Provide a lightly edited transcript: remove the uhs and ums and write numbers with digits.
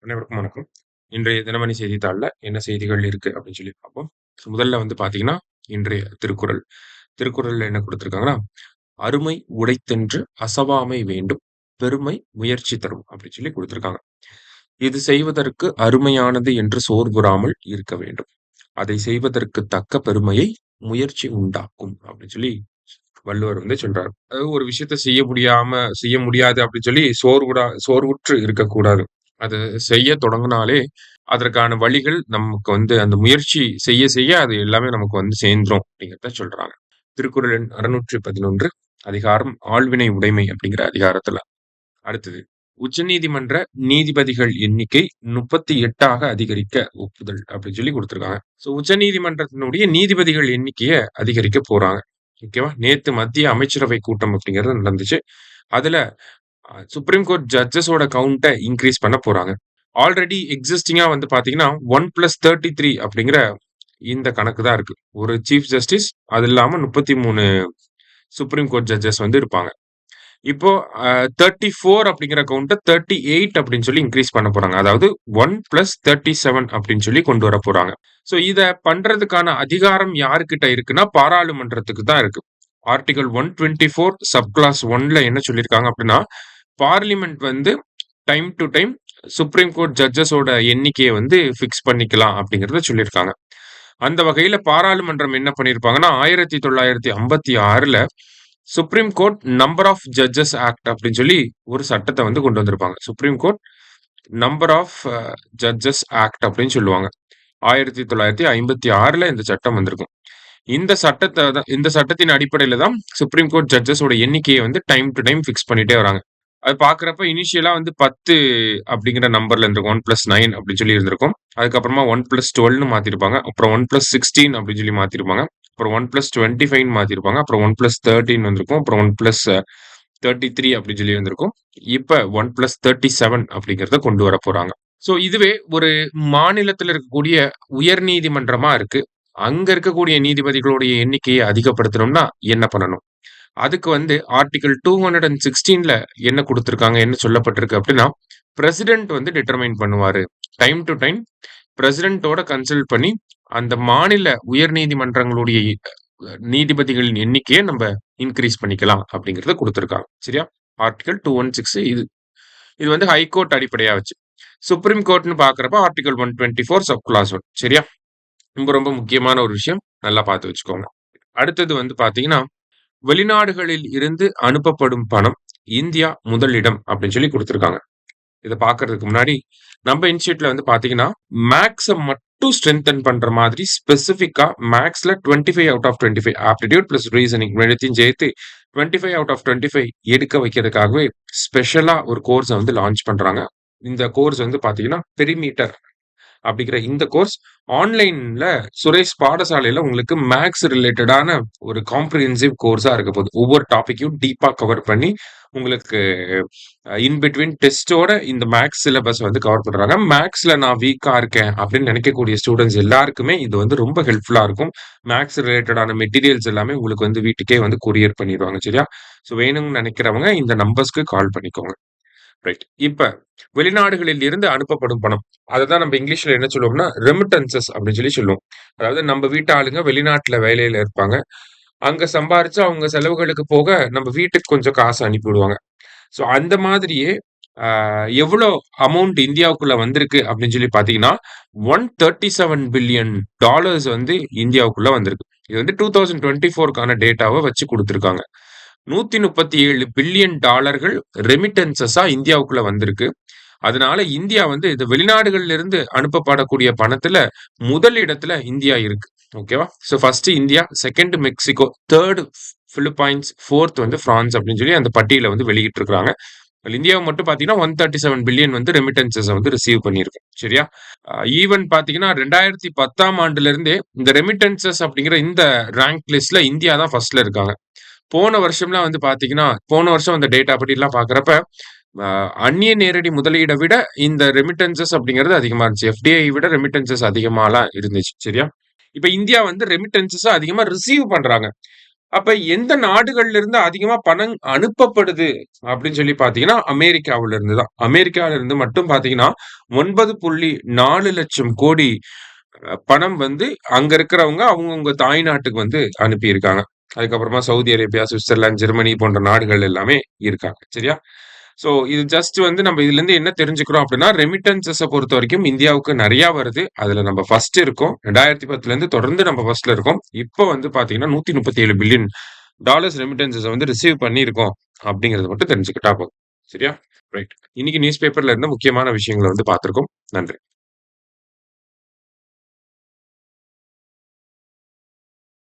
அனைவருக்கும் வணக்கம். இன்றைய தினமணி செய்தித்தாள்ல என்ன செய்திகள் இருக்கு அப்படின்னு சொல்லி பார்ப்போம். முதல்ல வந்து பார்த்தீங்கன்னா, இன்றைய திருக்குறள். திருக்குறள்ல என்ன குடுத்திருக்காங்கன்னா, "அருமை உடைத்தென்று அசவாமை வேண்டும். பெருமை முயற்சி தரும்" அப்படின்னு சொல்லி குடுத்திருக்காங்க. "இது செய்வதற்கு அருமையானது என்று சோர்வுறாமல் இருக்க வேண்டும். அதை செய்வதற்கு தக்க பெருமையை முயற்சி உண்டாக்கும்" அப்படின்னு சொல்லி வள்ளுவர் வந்து சொல்றாரு. அதாவது ஒரு விஷயத்த செய்ய முடியாது அப்படின்னு சொல்லி சோர்வுற்று இருக்கக்கூடாது. அத செய்ய தொடங்குனாலே, அதற்கான வழிகள் நமக்கு வந்து அந்த முயற்சி செய்ய செய்ய அது எல்லாமே நமக்கு வந்து சேர்ந்துரும் அப்படிங்கிறத சொல்றாங்க. திருக்குறள் எண் 611 அதிகாரம் ஆள்வினை உடைமை அப்படிங்கிற அதிகாரத்துல. அடுத்தது உச்சநீதிமன்ற நீதிபதிகள் எண்ணிக்கை 38ஆக அதிகரிக்க ஒப்புதல் அப்படின்னு சொல்லி குடுத்திருக்காங்க. உச்சநீதிமன்றத்தினுடைய நீதிபதிகள் எண்ணிக்கைய அதிகரிக்க போறாங்க. ஓகேவா? நேத்து மத்திய அமைச்சரவை கூட்டம் அப்படிங்கிறது நடந்துச்சு. அதுல சுப்ரீம் கோர்ட் ஜட்ஜஸோட கவுண்ட்ட இன்கிரீஸ் பண்ண போறாங்க. ஆல்ரெடி எக்ஸிஸ்டிங்கா வந்து பார்த்தீங்கன்னா, 1+33 அப்படிங்கிற இந்த கணக்கு தான் இருக்கு. ஒரு சீஃப் ஜஸ்டிஸ், அது இல்லாம 33 சுப்ரீம் கோர்ட் ஜட்ஜஸ் வந்து இருப்பாங்க. இப்போ 34 அப்படிங்கிற கவுண்ட்ட 38 அப்படின்னு சொல்லி இன்கிரீஸ் பண்ண போறாங்க. அதாவது 1+37 அப்படின்னு சொல்லி கொண்டு வர போறாங்க. இத பண்றதுக்கான அதிகாரம் யாருகிட்ட இருக்குன்னா, பாராளுமன்றத்துக்கு தான் இருக்கு. ஆர்டிகிள் 124 சப் கிளாஸ் 1ல என்ன சொல்லியிருக்காங்க அப்படின்னா, பார்லிமென்ட் வந்து time to time supreme court ஜட்ஜஸோட எண்ணிக்கைய வந்து ஃபிக்ஸ் பண்ணிக்கலாம் அப்படிங்கிறத சொல்லியிருக்காங்க. அந்த வகையில பாராளுமன்றம் என்ன பண்ணியிருப்பாங்கன்னா, 1956ல supreme court number of judges act அப்படின்னு சொல்லி ஒரு சட்டத்த வந்து கொண்டு வந்திருப்பாங்க. Supreme court number of judges act அப்படின்னு சொல்லுவாங்க. 1956ல இந்த சட்டம் வந்திருக்கும். இந்த சட்டத்தின் அடிப்படையில தான் சுப்ரீம் கோர்ட் ஜட்ஜஸோட எண்ணிக்கைய வந்து டைம் டு டைம் ஃபிக்ஸ் பண்ணிட்டே வராங்க. அது பார்க்குறப்ப இனிஷியலா வந்து 10 அப்படிங்கிற நம்பர்ல இருந்திருக்கும். 1+9 அப்படின்னு சொல்லி இருந்திருக்கும். அதுக்கப்புறமா 1+12ன்னு மாத்திருப்பாங்க. அப்புறம் 1+16 அப்படின்னு சொல்லி மாத்திருப்பாங்க. அப்புறம் 1+25ன்னு மாத்திருப்பாங்க. அப்புறம் 1+13 வந்திருக்கும். அப்புறம் 1+33 அப்படின்னு சொல்லி வந்திருக்கும். இப்ப 1+37 அப்படிங்கிறத கொண்டு வரப் போறாங்க. இதுவே ஒரு மாநிலத்தில இருக்கக்கூடிய உயர் நீதிமன்றமா இருக்கு. அங்க இருக்கக்கூடிய நீதிபதிகளுடைய எண்ணிக்கைய அதிகப்படுத்தணும்னா என்ன பண்ணணும்? அதுக்கு வந்து ஆர்டிகிள் 216ல என்ன குடுத்திருக்காங்க, என்ன சொல்லப்பட்டிருக்கு அப்படின்னா, பிரசிடென்ட் வந்து டிட்டர்மைன் பண்ணுவாரு. டைம் டு டைம் பிரசிடென்ட்டோட கன்சல்ட் பண்ணி, அந்த மாநில உயர் நீதிமன்றங்களுடைய நீதிபதிகளின் எண்ணிக்கைய நம்ப இன்கிரீஸ் பண்ணிக்கலாம் அப்படிங்கிறத குடுத்திருக்காங்க. சரியா? ஆர்டிகிள் 216 இது. இது வந்து ஹை கோர்ட் அடிப்படையா வச்சு. சுப்ரீம் கோர்ட்ன்னு பார்க்கிறப்ப ஆர்டிகிள் 124 சப் கிளாஸ் 1. சரியா? ரொம்ப ரொம்ப முக்கியமான ஒரு விஷயம். நல்லா பார்த்து வச்சுக்கோங்க. அடுத்தது வந்து பார்த்தீங்கன்னா, வெளிநாடுகளில் இருந்து அனுப்பப்படும் பணம் இந்தியா முதலிடம் அப்படின்னு சொல்லி குடுத்திருக்காங்க. இத பார்க்கறதுக்கு முன்னாடி நம்ம இன்ஸ்டிடியூட்ல வந்து பார்த்தீங்கன்னா, மேத்ஸ மட்டும் ஸ்ட்ரெங்தன் பண்ற மாதிரி ஸ்பெசிஃபிக்கா மேத்ஸ்ல 25 out of 25 aptitude plus reasoning 2த்தையும் சேர்த்து 25 அவுட் ஆஃப் 25 எடுக்க வைக்கிறதுக்காகவே ஸ்பெஷலா ஒரு கோர்ஸ வந்து லான்ச் பண்றாங்க. இந்த கோர்ஸ் வந்து பார்த்தீங்கன்னா, பெரிமீட்டர் அப்படிங்கிற இந்த கோர்ஸ் ஆன்லைன்ல சுரேஷ் பாடசாலையில உங்களுக்கு மேத்ஸ் ரிலேட்டடான ஒரு காம்ப்ரிஹென்சிவ் கோர்ஸா இருக்க போகுது. ஒவ்வொரு டாபிக்கையும் டீப்பா கவர் பண்ணி உங்களுக்கு இன் பிட்வீன் டெஸ்ட்டோட இந்த மேத்ஸ் சிலபஸ் வந்து கவர் பண்றாங்க. மேத்ஸ்ல நான் வீக்கா இருக்கேன் அப்படின்னு நினைக்கக்கூடிய ஸ்டூடெண்ட்ஸ் எல்லாருக்குமே இது வந்து ரொம்ப ஹெல்ப்ஃபுல்லா இருக்கும். மேத்ஸ் ரிலேட்டடான மெட்டீரியல்ஸ் எல்லாமே உங்களுக்கு வந்து வீட்டுக்கே வந்து கொரியர் பண்ணிடுவாங்க. சரியா? வேணும்னு நினைக்கிறவங்க இந்த நம்பர்ஸ்க்கு கால் பண்ணிக்கோங்க. ரைட். இப்ப வெளிநாடுகளில் இருந்து அனுப்பப்படும் பணம். அததான் நம்ம இங்கிலீஷ்ல என்ன சொல்லுவோம்னா, ரெமிட்டன்சஸ் அப்படின்னு சொல்லி சொல்லுவோம். அதாவது நம்ம வீட்டு ஆளுங்க வெளிநாட்டுல வேலையில இருப்பாங்க. அங்க சம்பாரிச்சு அவங்க செலவுகளுக்கு போக நம்ம வீட்டுக்கு கொஞ்சம் காசு அனுப்பி விடுவாங்க. அந்த மாதிரியே எவ்வளோ அமௌண்ட் இந்தியாவுக்குள்ள வந்திருக்கு அப்படின்னு சொல்லி பார்த்தீங்கன்னா, $137 பில்லியன் வந்து இந்தியாவுக்குள்ள வந்திருக்கு. இது வந்து 2024க்கான டேட்டாவ வச்சு குடுத்திருக்காங்க. $137 பில்லியன் ரெமிட்டன்சஸா இந்தியாவுக்குள்ள வந்திருக்கு. அதனால இந்தியா வந்து இது வெளிநாடுகள்ல இருந்து அனுப்பப்படக்கூடிய பணத்துல முதல் இடத்துல இந்தியா இருக்கு. ஓகேவா? First India, second Mexico, third Philippines, fourth வந்து பிரான்ஸ் அப்படின்னு சொல்லி அந்த பட்டியல வந்து வெளியிட்டிருக்காங்க. இந்தியாவை மட்டும் பாத்தீங்கன்னா 137 பில்லியன் வந்து ரெமிட்டன்சஸ் வந்து ரிசீவ் பண்ணியிருக்கு. சரியா? ஈவன் பாத்தீங்கன்னா 2010ஆம் ஆண்டுல இருந்தே இந்த ரெமிட்டன்சஸ் அப்படிங்கிற இந்த ரேங்க் லிஸ்ட்ல இந்தியா தான் ஃபர்ஸ்ட்ல இருக்காங்க. போன வருஷம்லாம் வந்து பாத்தீங்கன்னா, போன வருஷம் அந்த டேட்டா படிலாம் பார்க்குறப்ப, அந்நிய நேரடி முதலீட விட இந்த ரெமிட்டன்சஸ் அப்படிங்கிறது அதிகமா இருந்துச்சு. எஃப்டிஐ விட ரெமிட்டன்சஸ் அதிகமாலாம் இருந்துச்சு. சரியா? இப்ப இந்தியா வந்து ரெமிட்டன்சஸ அதிகமா ரிசீவ் பண்றாங்க. அப்ப எந்த நாடுகள்ல இருந்து அதிகமா பணம் அனுப்பப்படுது அப்படின்னு சொல்லி பார்த்தீங்கன்னா, அமெரிக்காவுல இருந்து தான். அமெரிக்கால இருந்து மட்டும் பார்த்தீங்கன்னா, 9,4 லட்சம் கோடி பணம் வந்து அங்க இருக்கிறவங்க அவங்கவங்க தாய்நாட்டுக்கு வந்து அனுப்பியிருக்காங்க. அதுக்கப்புறமா சவுதி அரேபியா, சுவிட்சர்லாந்து, ஜெர்மனி போன்ற நாடுகள் எல்லாமே இருக்காங்க. சரியா? ஸோ இது ஜஸ்ட் வந்து நம்ம இதுலருந்து என்ன தெரிஞ்சுக்கிறோம் அப்படின்னா, ரெமிட்டன்ஸஸ பொறுத்தவரைக்கும் இந்தியாவுக்கு நெறையா வருது. அதுல நம்ம ஃபர்ஸ்ட் இருக்கோம். 2010லேருந்து தொடர்ந்து நம்ம ஃபர்ஸ்ட்ல இருக்கோம். இப்போ வந்து பார்த்தீங்கன்னா, $137 பில்லியன் ரெமிட்டன்ஸஸ வந்து ரிசீவ் பண்ணியிருக்கோம். அப்படிங்கிறத மட்டும் தெரிஞ்சுக்கிட்டா போதும். சரியா? ரைட். இன்னைக்கு நியூஸ் பேப்பர்ல இருந்த முக்கியமான விஷயங்கள வந்து பார்த்திருக்கோம். நன்றி.